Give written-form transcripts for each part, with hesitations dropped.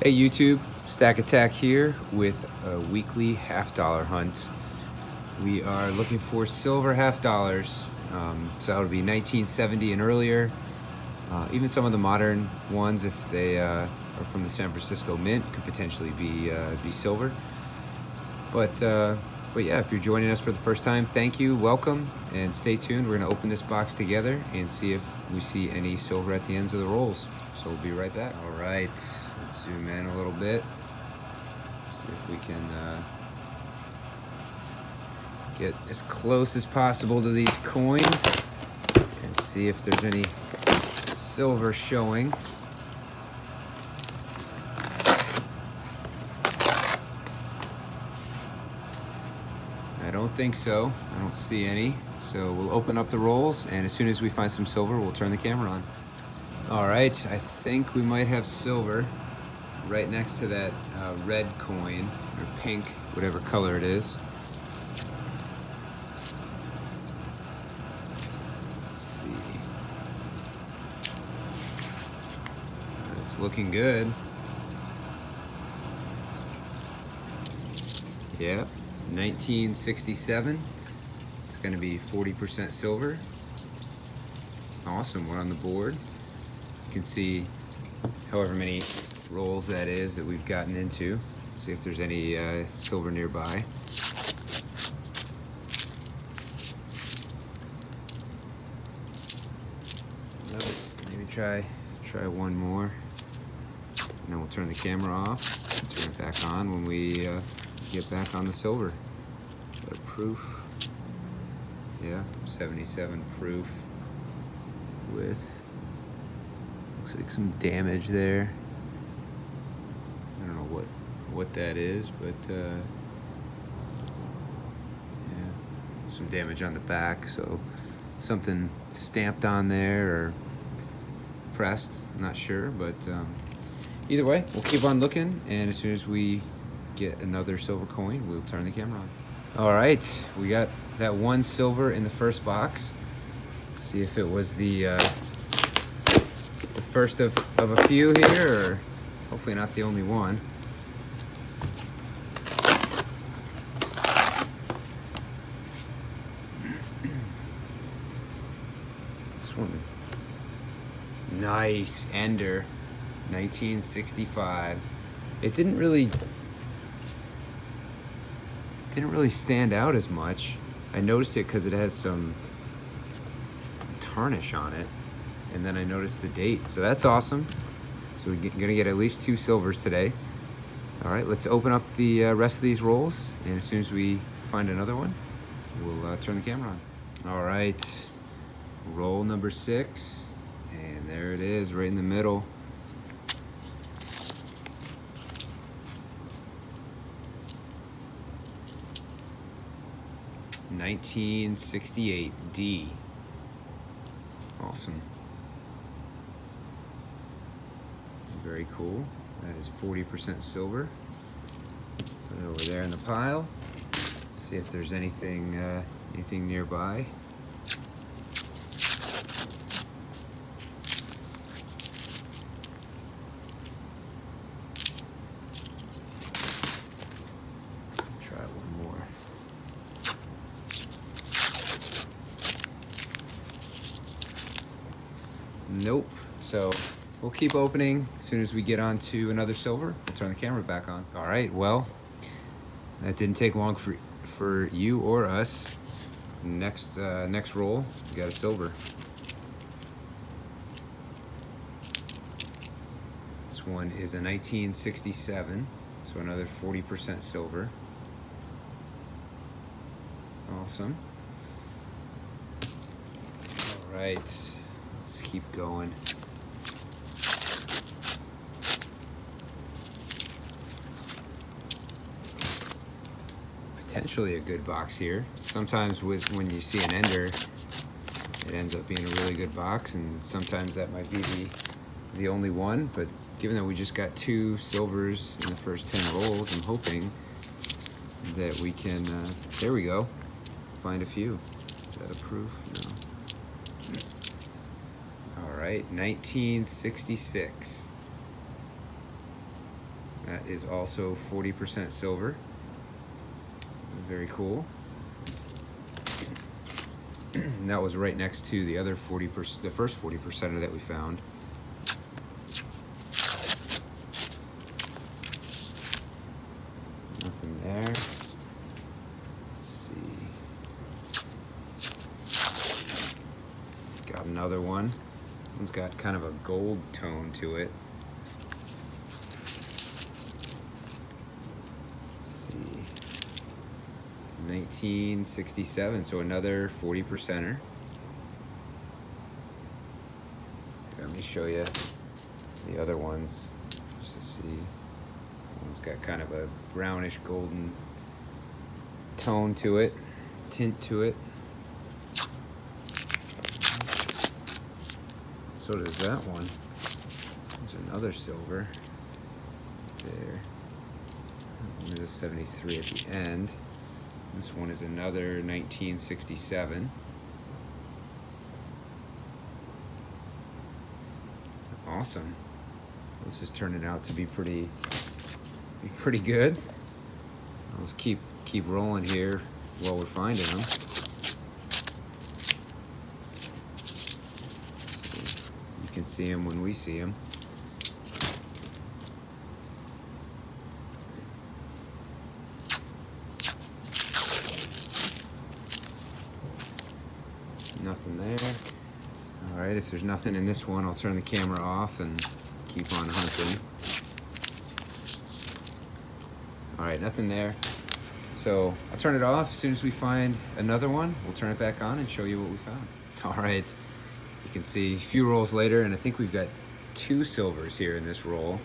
Hey YouTube, Stackattack here with a weekly $50 hunt. We are looking for silver $50. So that would be 1970 and earlier. Even some of the modern ones, if they are from the San Francisco Mint, could potentially be silver. But yeah, if you're joining us for the first time, thank you, welcome, and stay tuned. We're gonna open this box together and see if we see any silver at the ends of the rolls. So we'll be right back. All right, let's zoom in a little bit. See if we can get as close as possible to these coins and see if there's any silver showing. I don't think so. I don't see any. So we'll open up the rolls, and as soon as we find some silver, we'll turn the camera on. All right, I think we might have silver right next to that red coin, or pink, whatever color it is. Let's see. It's looking good. Yeah, 1967. It's gonna be 40% silver. Awesome, we're on the board. You can see however many rolls that is that we've gotten into. See if there's any silver nearby. Maybe try one more. And then we'll turn the camera off, turn it back on when we get back on the silver. Got a proof. Yeah, 77 proof with, looks like some damage there. I don't know what that is, but yeah, some damage on the back, so something stamped on there or pressed, I'm not sure, but either way, we'll keep on looking, and as soon as we get another silver coin, we'll turn the camera on. All right, we got that one silver in the first box. Let's see if it was the first of a few here, or hopefully not the only one. This one, nice ender, 1965. It didn't really stand out as much. I noticed it because it has some tarnish on it, and then I noticed the date, so that's awesome. So we're gonna get at least 2 silvers today. All right, let's open up the rest of these rolls, and as soon as we find another one, we'll turn the camera on. All right, roll number 6, and there it is, right in the middle. $1968 D. Awesome. Very cool. That is 40% silver. Put it over there in the pile. Let's see if there's anything nearby. Try one more. Nope. So we'll keep opening. As soon as we get onto another silver, we'll turn the camera back on. All right, well, that didn't take long for you or us. Next roll, we got a silver. This one is a 1967, so another 40% silver. Awesome. All right, let's keep going. Potentially a good box here. Sometimes when you see an ender, it ends up being a really good box, and sometimes that might be the only one, but given that we just got 2 silvers in the first 10 rolls, I'm hoping that we can, there we go, find a few. Is that a proof? No. All right, 1966. That is also 40% silver. Very cool. And that was right next to the other 40%, the first 40%er that we found. Nothing there. Let's see. Got another one. One's got kind of a gold tone to it. Let's see. 1967, so another 40%er. Let me show you the other ones just to see. One's got kind of a brownish golden tone to it, tint to it. So does that one. There's another silver there. There's a 73 at the end. This one is another 1967. Awesome. This is turning out to be pretty good. Let's keep rolling here while we're finding them. You can see them when we see them. Nothing there. All right, if there's nothing in this one, I'll turn the camera off and keep on hunting. All right, nothing there. So I'll turn it off. As soon as we find another one, we'll turn it back on and show you what we found. All right, you can see a few rolls later, and I think we've got 2 silvers here in this roll.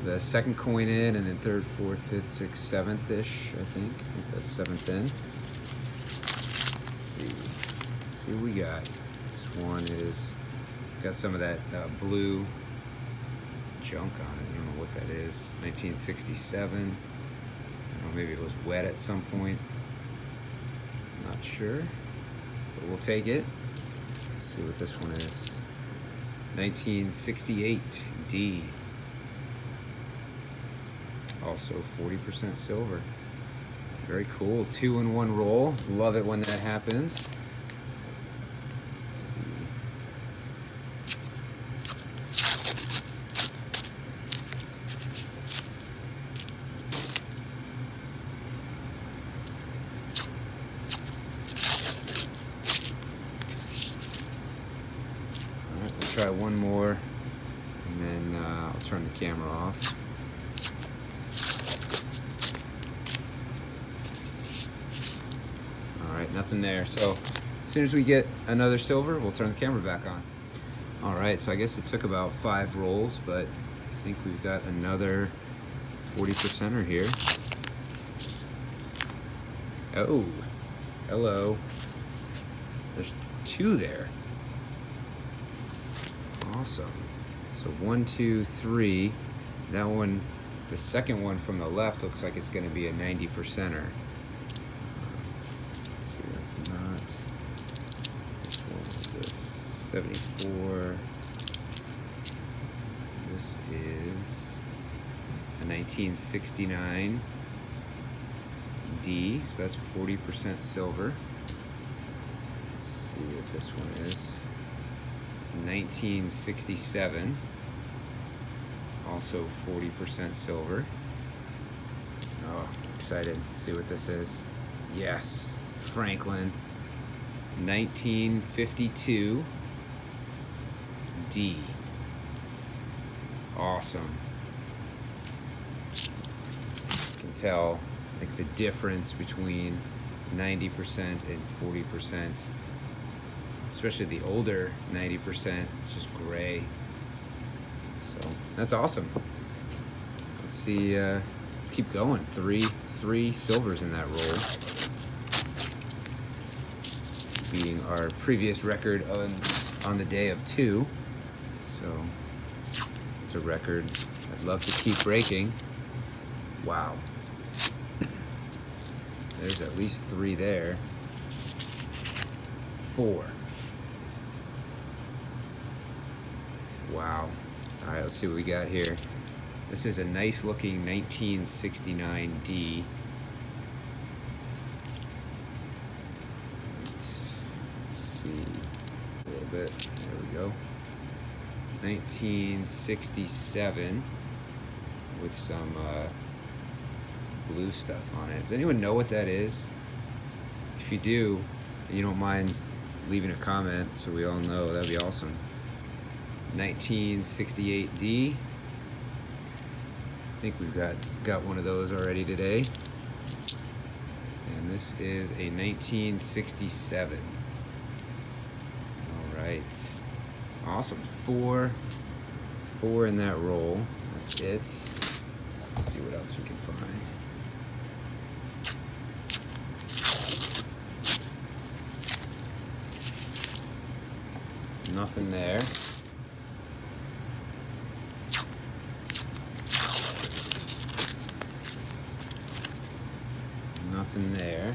The second coin in, and then 3rd, 4th, 5th, 6th, 7th-ish, I think that's 7th in. Let's see what we got. This one is got some of that blue junk on it. I don't know what that is. 1967. I don't know, maybe it was wet at some point. Not sure, but we'll take it. Let's see what this one is. 1968 D. Also 40% silver. Very cool. 2-in-1 roll. Love it when that happens. Let's see. All right, we'll try one more, and then I'll turn the camera off. Nothing there. So as soon as we get another silver, we'll turn the camera back on. All right, so I guess it took about 5 rolls, but I think we've got another 40%er here. Oh, hello. There's 2 there. Awesome. So 1, 2, 3. That one, the second one from the left looks like it's going to be a 90%er. Not. Which one is this? 74. This is a 1969 D, so that's 40% silver. Let's see what this one is. 1967. Also 40% silver. Oh, excited. Let's see what this is. Yes. Franklin, 1952 D. Awesome. You can tell like the difference between 90% and 40%, especially the older 90%. It's just gray. So that's awesome. Let's see. Let's keep going. Three silvers in that roll, beating our previous record on the day of 2. So it's a record I'd love to keep breaking. Wow. There's at least 3 there. 4. Wow. All right, let's see what we got here. This is a nice looking 1969D. Let's see a little bit. There we go. 1967 with some blue stuff on it. Does anyone know what that is? If you do, and you don't mind leaving a comment so we all know, that'd be awesome. 1968D. I think we've got one of those already today. And this is a 1967. All right. Awesome. Four in that roll. That's it. Let's see what else we can find. Nothing there. Nothing there.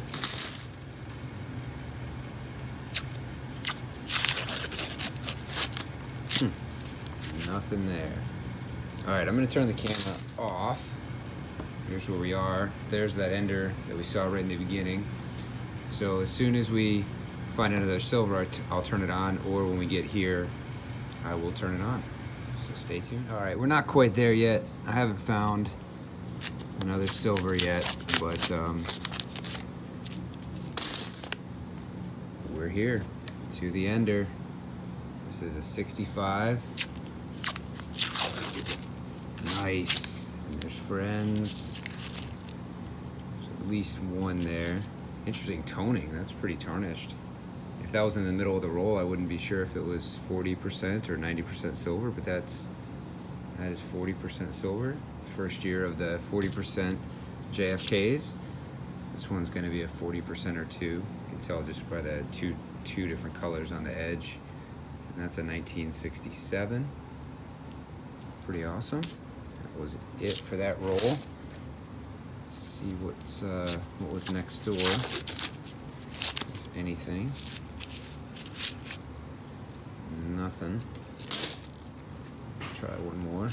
Nothing there. All right, I'm gonna turn the camera off. Here's where we are. There's that ender that we saw right in the beginning. So as soon as we find another silver, I'll turn it on, or when we get here, I will turn it on. So stay tuned. All right, we're not quite there yet. I haven't found another silver yet, but we're here to the ender. This is a 65. Nice. And there's friends. There's at least one there. Interesting toning. That's pretty tarnished. If that was in the middle of the roll, I wouldn't be sure if it was 40% or 90% silver, but that is 40% silver. First year of the 40% JFKs. This one's going to be a 40% or two. You can tell just by the two different colors on the edge. And that's a 1967. Pretty awesome. That was it for that roll. Let's see what was next door. If anything. Nothing. Try one more.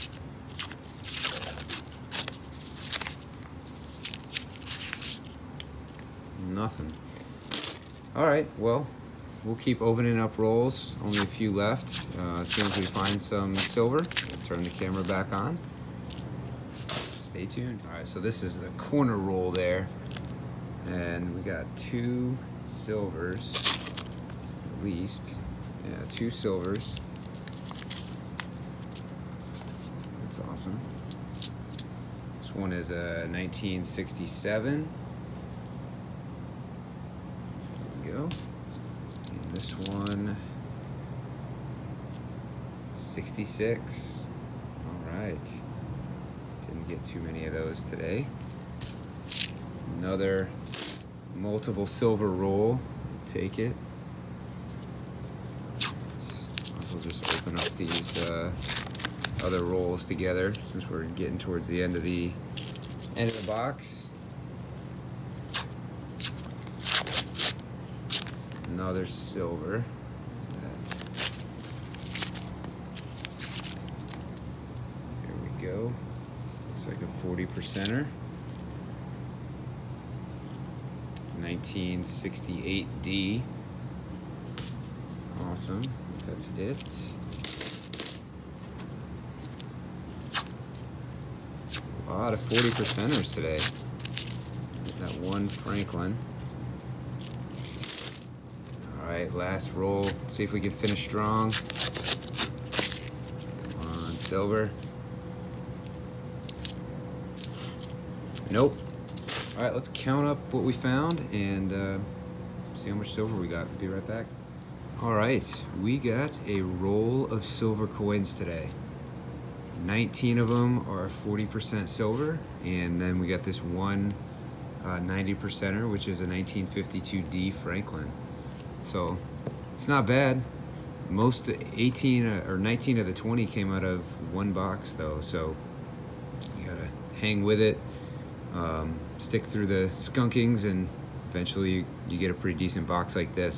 Nothing. All right, well, we'll keep opening up rolls. Only a few left. As soon as we find some silver, we'll turn the camera back on. Stay tuned. All right, so this is the corner roll there. And we got 2 silvers, at least. Yeah, 2 silvers. That's awesome. This one is a 1967. There we go. And this one, 66. All right. Didn't get too many of those today. Another multiple silver roll. Take it. We'll just open up these other rolls together since we're getting towards the end of the box. Another silver. Here we go. Looks like a 40%er. 1968D. Awesome. That's it. A lot of 40%ers today. That one Franklin. All right, last roll. Let's see if we can finish strong. Come on, silver. Nope. All right, let's count up what we found and see how much silver we got. Be right back. All right, we got a roll of silver coins today. 19 of them are 40% silver, and then we got this one 90%er, which is a 1952D Franklin. So it's not bad. Most 18 or 19 of the 20 came out of one box though, so you gotta hang with it, stick through the skunkings, and eventually you get a pretty decent box like this.